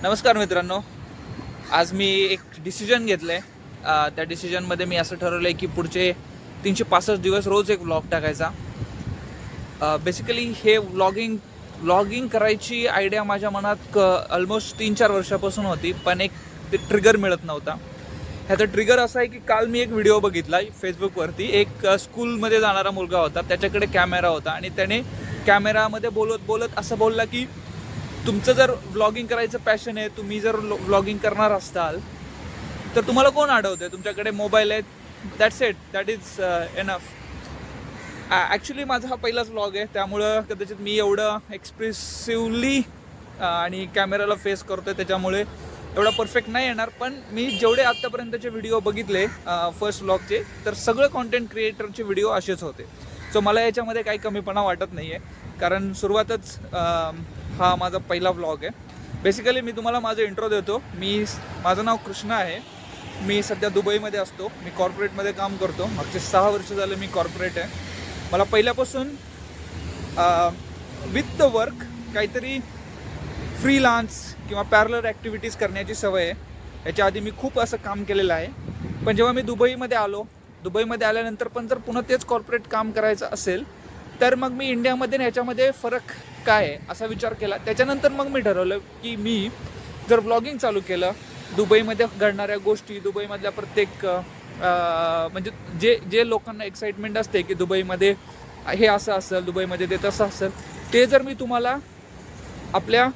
नमस्कार मित्रांनो, आज मी एक डिसिजन घेतलं आहे. त्या डिसिजनमध्ये मी असं ठरवलं आहे की पुढचे 365 दिवस रोज एक व्लॉग टाकायचा. बेसिकली हे व्लॉगिंग करायची आयडिया माझ्या मनात ऑलमोस्ट 3-4 वर्षापासून होती, पण एक ते ट्रिगर मिळत नव्हता. ह्याचा ट्रिगर असा आहे की काल मी एक व्हिडिओ बघितला फेसबुकवरती. एक स्कूलमध्ये जाणारा मुलगा होता, त्याच्याकडे कॅमेरा होता आणि त्याने कॅमेरामध्ये बोलत बोलत असं बोलला की तुमचं जर व्लॉगिंग करायचं पॅशन आहे, तुम्ही जर व्लॉगिंग करणार असाल तर तुम्हाला कोण अडवतंय? तुमच्याकडे मोबाईल आहेत, that's it, that is enough. Actually माझा हा पहिलाच व्लॉग आहे, त्यामुळं कदाचित मी एवढं एक्सप्रेसिव्हली आणि कॅमेराला फेस करतोय त्याच्यामुळे एवढा परफेक्ट नाही येणार. पण मी जेवढे आत्तापर्यंतचे व्हिडिओ बघितले फर्स्ट व्लॉगचे, तर सगळे कॉन्टेंट क्रिएटरचे व्हिडिओ असेच होते. सो मला याच्यामध्ये काही कमीपणा वाटत नाही आहे, कारण सुरुवातच हा माझा पहिला व्लॉग आहे. बेसिकली मी तुम्हाला माझं इंट्रो देतो. माझं नाव कृष्णा आहे. मी सध्या दुबईमध्ये असतो. मी कॉर्पोरेटमध्ये काम करतो. मागचे 6 वर्ष झाले मी कॉर्पोरेट आहे. मला पहिल्यापासून विथ द वर्क काहीतरी फ्रीलान्स किंवा पॅरलर ॲक्टिव्हिटीज करण्याची सवय आहे. याच्या आधी मी खूप असं काम केलेलं आहे. पण जेव्हा मी दुबईमध्ये आल्यानंतर पण जर पुन्हा तेच कॉर्पोरेट काम करायचं असेल तर मग मी इंडियामध्ये ह्याच्यामध्ये फरक काय आहे असा विचार केला. त्याच्यानंतर मग मी ठरवलं की मी जर व्लॉगिंग चालू केलं, दुबईमध्ये घडणाऱ्या गोष्टी, दुबईमधल्या प्रत्येक म्हणजे जे लोकांना एक्साइटमेंट असते की दुबईमध्ये हे असं असेल, दुबईमध्ये ते तसं असेल, ते जर मी तुम्हाला आपल्या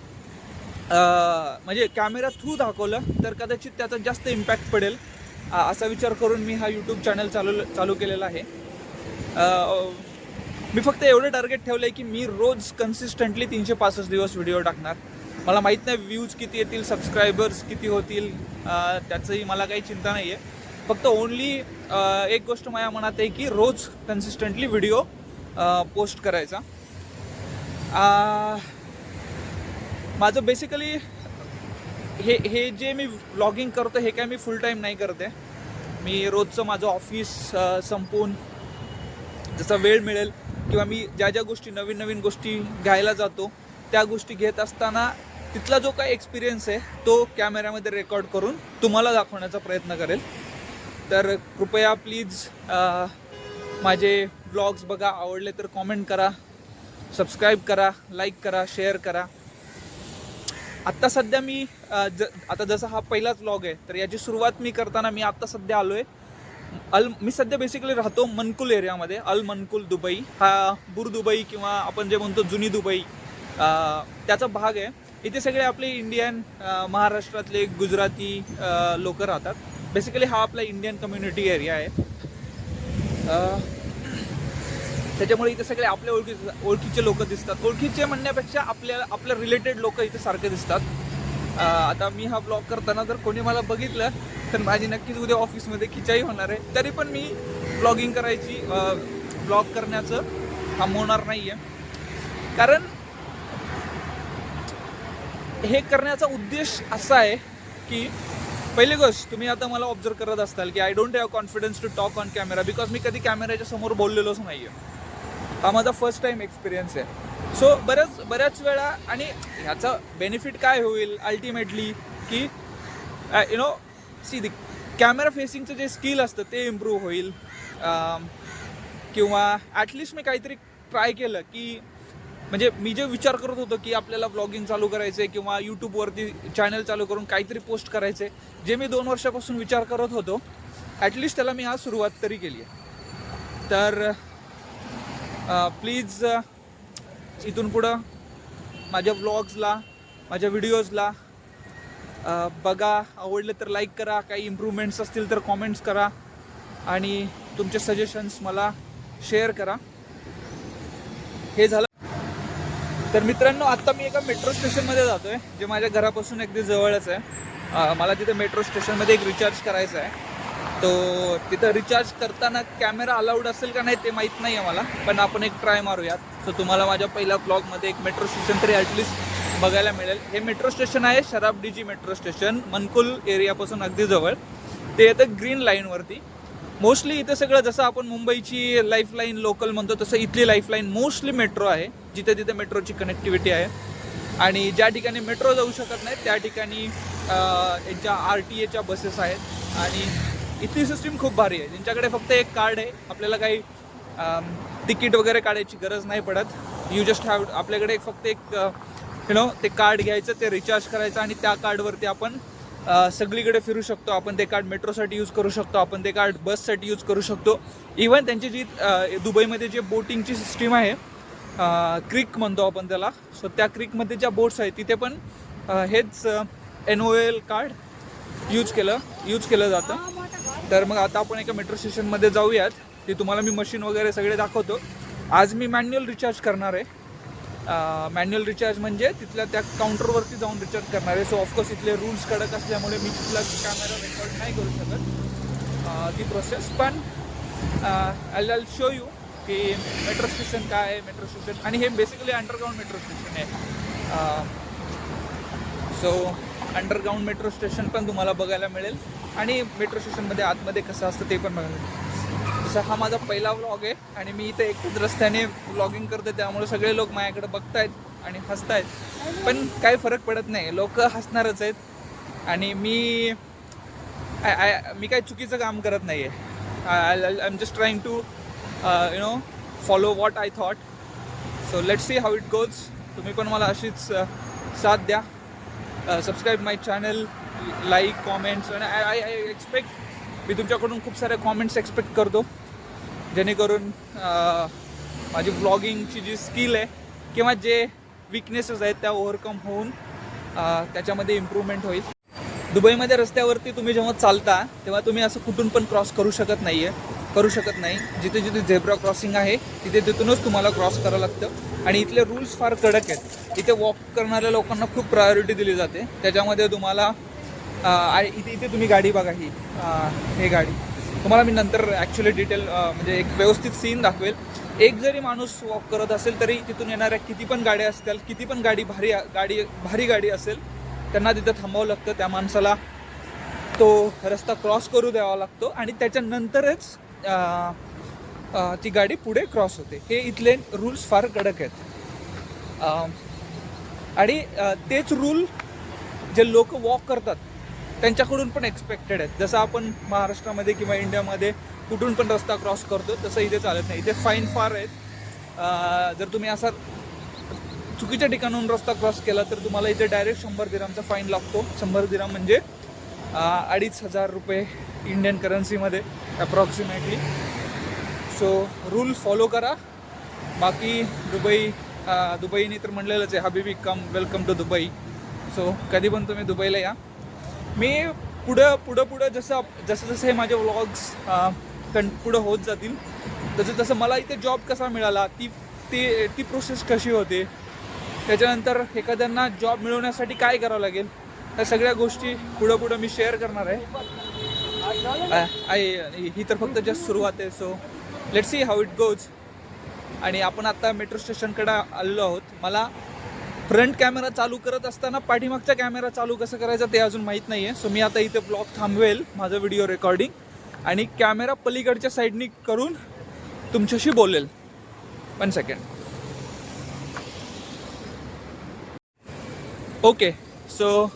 म्हणजे कॅमेरा थ्रू दाखवलं तर कदाचित त्याचा जास्त इम्पॅक्ट पडेल असा विचार करून मी हा यूट्यूब चॅनल चालू केलेला आहे. मी फक्त एवढं टार्गेट ठेवलं आहे की मी रोज कन्सिस्टंटली 365 दिवस व्हिडिओ टाकणार. मला माहीत नाही व्ह्यूज किती येतील, सबस्क्रायबर्स किती होतील, त्याचंही मला काही चिंता नाही आहे. फक्त ओनली एक गोष्ट माझ्या मनात आहे की रोज कन्सिस्टंटली व्हिडिओ पोस्ट करायचा. माझं बेसिकली हे जे मी व्लॉगिंग करतो हे काय मी फुल टाईम नाही करते. मी रोजचं माझं ऑफिस संपवून जसा वेळ मिळेल किंवा मी ज्या गोष्टी नवीन गोष्टी घ्यायला जातो त्या गोष्टी घेत असताना तिथला जो काही एक्सपिरियन्स आहे तो कॅमेऱ्यामध्ये रेकॉर्ड करून तुम्हाला दाखवण्याचा प्रयत्न करेल. तर कृपया प्लीज माझे व्लॉग्स बघा, आवडले तर कॉमेंट करा, सबस्क्राईब करा, लाईक करा, शेअर करा. आत्ता सध्या मी आता जसा हा पहिलाच व्लॉग आहे तर याची सुरुवात मी करताना मी आत्ता सध्या आलो आहे मी सध्या बेसिकली राहतो मनकुल एरियामध्ये. मनकुल दुबई हा बुर दुबई किंवा आपण जे म्हणतो जुनी दुबई त्याचा भाग आहे. इथे सगळे आपले इंडियन, महाराष्ट्रातले, गुजराती लोक राहतात. बेसिकली हा आपला इंडियन कम्युनिटी एरिया आहे. त्याच्यामुळे इथे सगळे आपल्या ओळखीचे लोक दिसतात. ओळखीचे म्हणण्यापेक्षा आपल्या रिलेटेड लोक इथे सारखे दिसतात. आता मी हा ब्लॉग करताना जर कोणी मला बघितलं तर माझी नक्कीच उद्या ऑफिसमध्ये खिचाई होणार आहे. तरी पण मी ब्लॉग करण्याचं थांबवणार नाही आहे, कारण हे करण्याचा उद्देश असा आहे की पहिली गोष्ट, तुम्ही आता मला ऑब्झर्व करत असताल की I don't have confidence to talk on camera because मी कधी कॅमेऱ्याच्या समोर बोललेलोच नाही आहे. हा माझा फर्स्ट टाईम एक्सपिरियन्स आहे. सो बऱ्याच वेळा, आणि ह्याचा बेनिफिट काय होईल अल्टिमेटली की द कॅमेरा फेसिंगचं जे स्किल असतं ते इम्प्रूव्ह होईल, किंवा ॲटलिस्ट मी काहीतरी ट्राय केलं की म्हणजे मी जे विचार करत होतो की आपल्याला व्लॉगिंग चालू करायचं आहे किंवा यूट्यूबवरती चॅनल चालू करून काहीतरी पोस्ट करायचं आहे, जे मी 2 वर्षापासून विचार करत होतो, ॲटलिस्ट त्याला मी आज सुरुवात तरी केली आहे. तर प्लीज इथून पुढं माझ्या व्लॉग्सला, माझ्या व्हिडिओजला बघा, आवडले तर लाईक करा, काही इम्प्रूव्हमेंट्स असतील तर कॉमेंट्स करा आणि तुमचे सजेशन्स मला शेअर करा. हे झालं. तर मित्रांनो, आत्ता मी एका मेट्रो स्टेशनमध्ये जातो आहे, जे माझ्या घरापासून अगदी जवळच आहे. मला तिथे मेट्रो स्टेशनमध्ये एक रिचार्ज करायचा आहे. तो तिथं रिचार्ज करताना कॅमेरा अलाउड असेल का नाही ते माहीत नाही आहे मला, पण आपण एक ट्राय मारूयात. तर तुम्हाला माझ्या पहिल्या ब्लॉगमध्ये एक मेट्रो स्टेशन तरी ॲटलिस्ट बघायला मिळेल. हे मेट्रो स्टेशन आहे शराबडीजी मेट्रो स्टेशन, मनकुल एरियापासून अगदी जवळ. ते येतं ग्रीन लाईनवरती. मोस्टली इथं सगळं जसं आपण मुंबईची लाईफलाईन लोकल म्हणतो तसं इथली लाईफलाईन मोस्टली मेट्रो आहे, जिथे तिथे मेट्रोची कनेक्टिव्हिटी आहे. आणि ज्या ठिकाणी मेट्रो जाऊ शकत नाही त्या ठिकाणी यांच्या RTA बसेस आहेत. आणि इथली सिस्टीम खूप भारी आहे. त्यांच्याकडे फक्त एक कार्ड आहे, आपल्याला काही तिकीट वगैरे काढायची गरज नाही पडत. यू जस्ट हॅव, आपल्याकडे फक्त एक ते कार्ड घ्यायचं, ते रिचार्ज करायचं आणि त्या कार्डवरती आपण सगळीकडे फिरू शकतो. आपण ते कार्ड मेट्रोसाठी यूज करू शकतो, आपण ते कार्ड बससाठी यूज करू शकतो. इवन त्यांची जी दुबईमध्ये जे बोटिंगची सिस्टीम आहे, क्रिक म्हणतो आपण त्याला, सो त्या क्रिकमध्ये ज्या बोट्स आहेत तिथे पण हेच NOL कार्ड यूज केलं जातं. तर मग आता आपण एका मेट्रो स्टेशनमध्ये जाऊयात, ते तुम्हाला मी मशीन वगैरे सगळे दाखवतो. आज मी मॅन्युअल रिचार्ज करणार आहे. मॅन्युअल रिचार्ज म्हणजे तिथल्या त्या काउंटरवरती जाऊन रिचार्ज करणार आहे. सो ऑफकोर्स इथले रूल्स कडक असल्यामुळे मी तिथला कॅमेरा रेकॉर्ड नाही करू शकत ती प्रोसेस. पण आय शो यू की मेट्रो स्टेशन काय आहे, मेट्रो स्टेशन. आणि हे बेसिकली अंडरग्राऊंड मेट्रो स्टेशन आहे. सो अंडरग्राऊंड मेट्रो स्टेशन पण तुम्हाला बघायला मिळेल आणि मेट्रो स्टेशनमध्ये आतमध्ये कसं असतं ते पण बघायला मिळेल. जसं हा माझा पहिला व्लॉग आहे आणि मी इथे एकच रस्त्याने व्लॉगिंग करते, त्यामुळे सगळे लोक माझ्याकडे बघतायत आणि हसतायत. पण काही फरक पडत नाही, लोक हसणारच आहेत. आणि मी काही चुकीचं काम करत नाही आहे. I am just trying to follow what I thought. So let's see how it goes. तुम्ही पण मला अशीच साथ द्या. Subscribe my channel, like, comments. आणि आय एक्सपेक्ट, मी तुमच्याकडून खूप सारे कॉमेंट्स एक्सपेक्ट करतो, जेणेकरून माझी व्लॉगिंगची जी स्किल आहे किंवा जे विकनेसेस आहेत त्या ओव्हरकम होऊन त्याच्यामध्ये इम्प्रूव्हमेंट होईल. दुबईमध्ये रस्त्यावरती तुम्ही जेव्हा चालता तेव्हा तुम्ही असं कुठून पण क्रॉस करू शकत नाही. जिथे जिथे झेब्रा क्रॉसिंग आहे तिथूनच तुम्हाला क्रॉस करावं लागतं. आणि इथले रूल्स फार कडक आहेत. इथे वॉक करणाऱ्या लोकांना खूप प्रायोरिटी दिली जाते. त्याच्यामध्ये तुम्हाला इथे तुम्ही गाडी बघा, ही गाडी तुम्हाला मी नंतर ॲक्च्युली डिटेल म्हणजे एक व्यवस्थित सीन दाखवेल. एक जरी माणूस वॉक करत असेल तरी तिथून येणाऱ्या किती पण गाड्या असतील, किती पण भारी गाडी असेल, त्यांना तिथं थांबावं लागतं. त्या माणसाला तो रस्ता क्रॉस करू द्यावा लागतो आणि त्याच्यानंतरच ती गाडी पुढे क्रॉस होते. हे इथले रूल्स फार कडक आहेत. आणि तेच रूल जे लोक वॉक करतात त्यांच्याकडून पण एक्सपेक्टेड आहेत. जसं आपण महाराष्ट्रामध्ये किंवा इंडियामध्ये कुठून पण रस्ता क्रॉस करतो तसं इथे चालत नाही. इथे फाईन फार आहेत. जर तुम्ही असा चुकीच्या ठिकाणाहून रस्ता क्रॉस केला तर तुम्हाला इथे डायरेक्ट 100 दिरहामचा फाईन लागतो. 100 दिरहाम म्हणजे 2,500 रुपये इंडियन करन्सीमध्ये अप्रॉक्सिमेटली. सो रूल फॉलो करा. बाकी दुबईनी तर म्हणलेलंच आहे, हबीबी come, welcome to Dubai. So कधी पण तुम्ही दुबईला या. मी पुढं जसं हे माझे व्लॉग्स पुढं होत जातील तसं मला इथे जॉब कसा मिळाला, ती प्रोसेस कशी होते, त्याच्यानंतर एखाद्यांना जॉब मिळवण्यासाठी काय करावं लागेल, त्या सगळ्या गोष्टी पुढं मी शेअर करणार आहे. ही तर फक्त जस्ट सुरुवात आहे. So let's see how it goes. आणि आपण आता मेट्रो स्टेशनकडे आलेलो आहोत. मला फ्रंट कॅमेरा चालू करत असताना पाठीमागचा कॅमेरा चालू कसं करायचा ते अजून माहीत नाही आहे. सो मी आता इथे ब्लॉग थांबवेल, माझं व्हिडिओ रेकॉर्डिंग, आणि कॅमेरा पलीकडच्या साईडनी करून तुमच्याशी बोलेल. 1 सेकंड. ओके. सो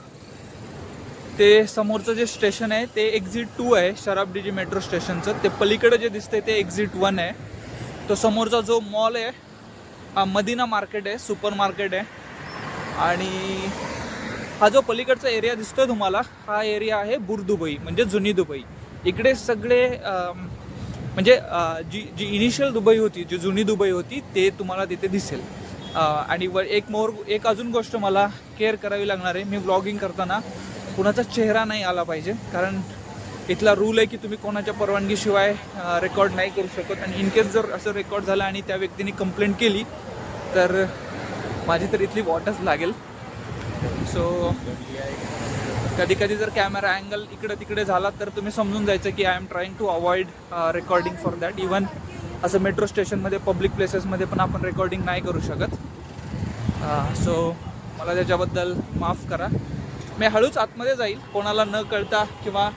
ते समोरचं जे स्टेशन आहे ते एक्झिट 2 आहे शराबडीजी मेट्रो स्टेशनचं. ते पलीकडे जे दिसतंय ते एक्झिट 1 आहे. तो समोरचा जो मॉल आहे हा मदिना मार्केट आहे, सुपर मार्केट आहे. आणि हा जो पलीकडचा एरिया दिसतोय तुम्हाला, हा एरिया आहे बुरदुबई, म्हणजे जुनी दुबई. इकडे सगळे म्हणजे जी इनिशियल दुबई होती, जी जुनी दुबई होती, ते तुम्हाला तिथे दिसेल. आणि एक अजून गोष्ट मला केअर करावी लागणार आहे. मी व्लॉगिंग करताना कुणाचा चेहरा नाही आला पाहिजे, कारण इथला रूल आहे की तुम्ही कोणाच्या परवानगीशिवाय रेकॉर्ड नाही करू शकत. आणि इनकेस जर असं रेकॉर्ड झालं आणि त्या व्यक्तीने कंप्लेंट केली तर माझी तर इथली वॉटच लागेल. सो कधी जर कॅमेरा अँगल इकडे तिकडे झाला तर तुम्ही समजून जायचं की I am trying to avoid recording for that. Even असं मेट्रो स्टेशनमध्ये, पब्लिक प्लेसेसमध्ये पण आपण रेकॉर्डिंग नाही करू शकत. सो मला त्याच्याबद्दल माफ करा. मी हळूच आतमध्ये जाईल, कोणाला न कळता किंवा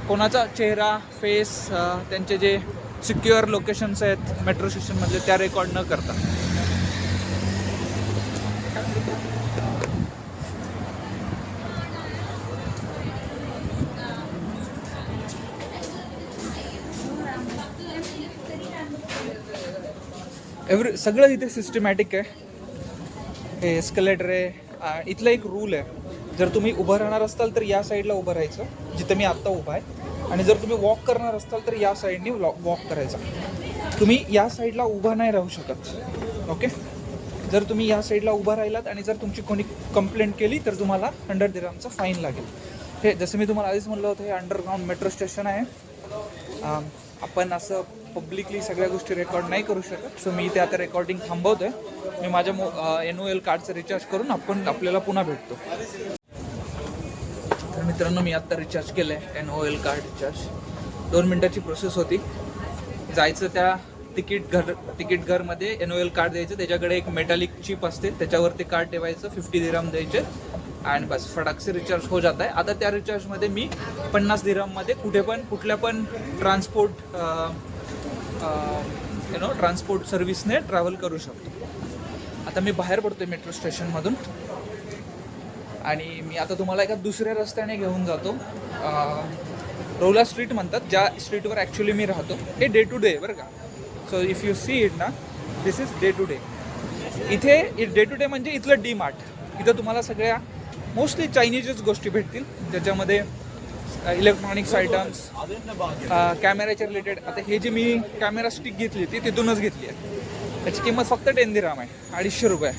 कोणाचा चेहरा, फेस, त्यांचे जे सिक्युअर लोकेशन्स आहेत मेट्रो स्टेशनमधले त्या रेकॉर्ड न करता. सगळं इथे सिस्टमॅटिक आहे. हे एस्कलेटर आहे. इथला एक रूल आहे, जर तुम्ही उभं राहणार असाल तर या साईडला उभं राहायचं जिथं मी आत्ता उभा आहे, आणि जर तुम्ही वॉक करणार असाल तर या साईडने वॉक करायचा. तुम्ही या साईडला उभा नाही राहू शकत. ओके, जर तुम्ही या साईडला उभा राहिलात आणि जर तुमची कोणी कंप्लेंट केली तर तुम्हाला 100 दिरहमचा फाईन लागेल. हे जसं मी तुम्हाला आधीच म्हणलं होतं, हे अंडरग्राऊंड मेट्रो स्टेशन आहे. आपण असं पब्लिकली सगळ्या गोष्टी रेकॉर्ड नाही करू शकत, सो मी इथे आता रेकॉर्डिंग थांबवतोय. मी माझ्या NOL कार्डचं रिचार्ज करून आपल्याला पुन्हा भेटतो. तर मित्रांनो, मी आत्ता रिचार्ज केलं आहे NOL कार्ड रिचार्ज. 2 मिनटाची प्रोसेस होती. जायचं त्या तिकीट घरमध्ये NOL कार्ड द्यायचं, त्याच्याकडे एक मेटॅलिक चिप असते, त्याच्यावरती कार्ड ठेवायचं, 50 दिरहम द्यायचे आणि बस फटाक से रिचार्ज हो जात आहे. आता त्या रिचार्जमध्ये मी 50 दिरहममध्ये कुठल्या पण ट्रान्सपोर्ट सर्व्हिसने ट्रॅव्हल करू शकतो. आता मी बाहेर पडतोय मेट्रो स्टेशनमधून आणि मी आता तुम्हाला एका दुसऱ्या रस्त्याने घेऊन जातो. रोला स्ट्रीट म्हणतात, ज्या स्ट्रीटवर ॲक्च्युली मी राहतो. हे डे टू डे बरं का. So if you see it ना, दिस इज डे टू डे. इथे डे टू डे म्हणजे इथलं DMart. इथं तुम्हाला सगळ्या मोस्टली चायनीजच गोष्टी भेटतील, ज्याच्यामध्ये इलेक्ट्रॉनिक्स आयटम्स, कॅमेऱ्याच्या रिलेटेड. आता हे जी मी कॅमेरा स्टिक घेतली ती तिथूनच घेतली आहे. त्याची किंमत फक्त 10 दिरहम आहे, 250 रुपये.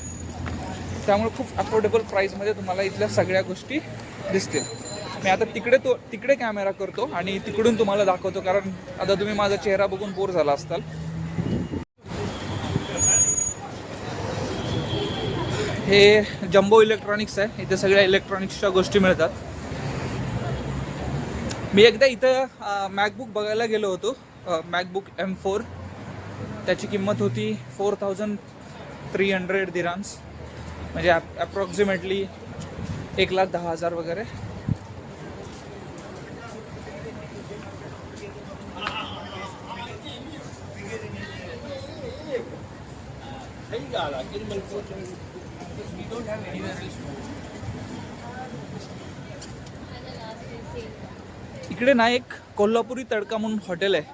त्यामुळे खूप अफोर्डेबल प्राईसमध्ये तुम्हाला इथल्या सगळ्या गोष्टी दिसतील. मी आता तिकडे कॅमेरा करतो आणि तिकडून तुम्हाला दाखवतो, कारण आता तुम्ही माझा चेहरा बघून बोर झाला असताल. हे जम्बो इलेक्ट्रॉनिक्स आहे. इथे सगळ्या इलेक्ट्रॉनिक्सच्या गोष्टी मिळतात. मी एकदा इथं मॅकबुक बघायला गेलो होतो, मॅकबुक M4. त्याची किंमत होती 4300 दिरहम्स, म्हणजे अप्रॉक्सिमेटली 1,10,000 वगैरे. इकडे ना एक कोल्हापुरी तडका म्हणून हॉटेल आहे.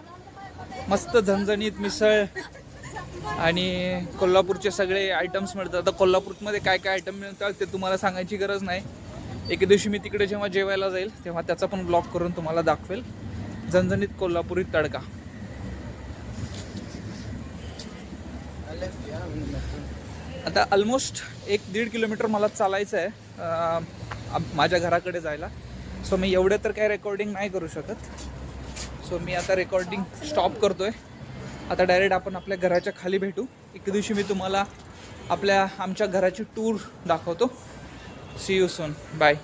मस्त झणझणीत मिसळ आणि कोल्हापूरचे सगळे आयटम्स मिळतात. आता कोल्हापूरमध्ये काय काय आयटम मिळतात ते तुम्हाला सांगायची गरज नाही. एके दिवशी मी तिकडे जेव्हा जेवायला जाईल तेव्हा त्याचा पण ब्लॉग करून तुम्हाला दाखवेल. झणझणीत कोल्हापुरी तडका. आता ऑलमोस्ट 1-1.5 किलोमीटर मला चालायचं आहे माझ्या घराकडे जायला. सो मी एवढं तर काय रेकॉर्डिंग नाही करू शकत. सो मी आता रेकॉर्डिंग स्टॉप करतोय. आता डायरेक्ट आपण आपल्या घराच्या खाली भेटू. एक दिवशी मी तुम्हाला आमच्या घराची टूर दाखवतो. See you soon. बाय.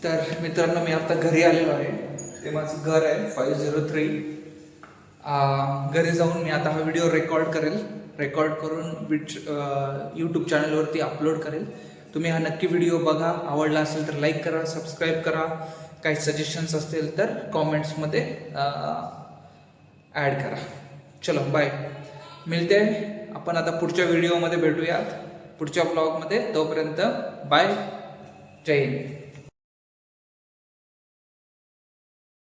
तर मित्रांनो, मी आता घरी आलेलो आहे. ते माझं घर आहे 503. घरी जाऊन मी आता हा व्हिडिओ रेकॉर्ड करून यूट्यूब चॅनलवरती अपलोड करेल. तुम्ही हा नक्की व्हिडिओ बघा. आवडला असेल तर लाईक करा, सबस्क्राईब करा. काही सजेशन्स असतील तर कॉमेंट्समध्ये ॲड करा. चलो बाय. मिळते आपण आता पुढच्या व्हिडिओमध्ये भेटूयात, पुढच्या व्लॉगमध्ये. तोपर्यंत बाय. जय हिंद.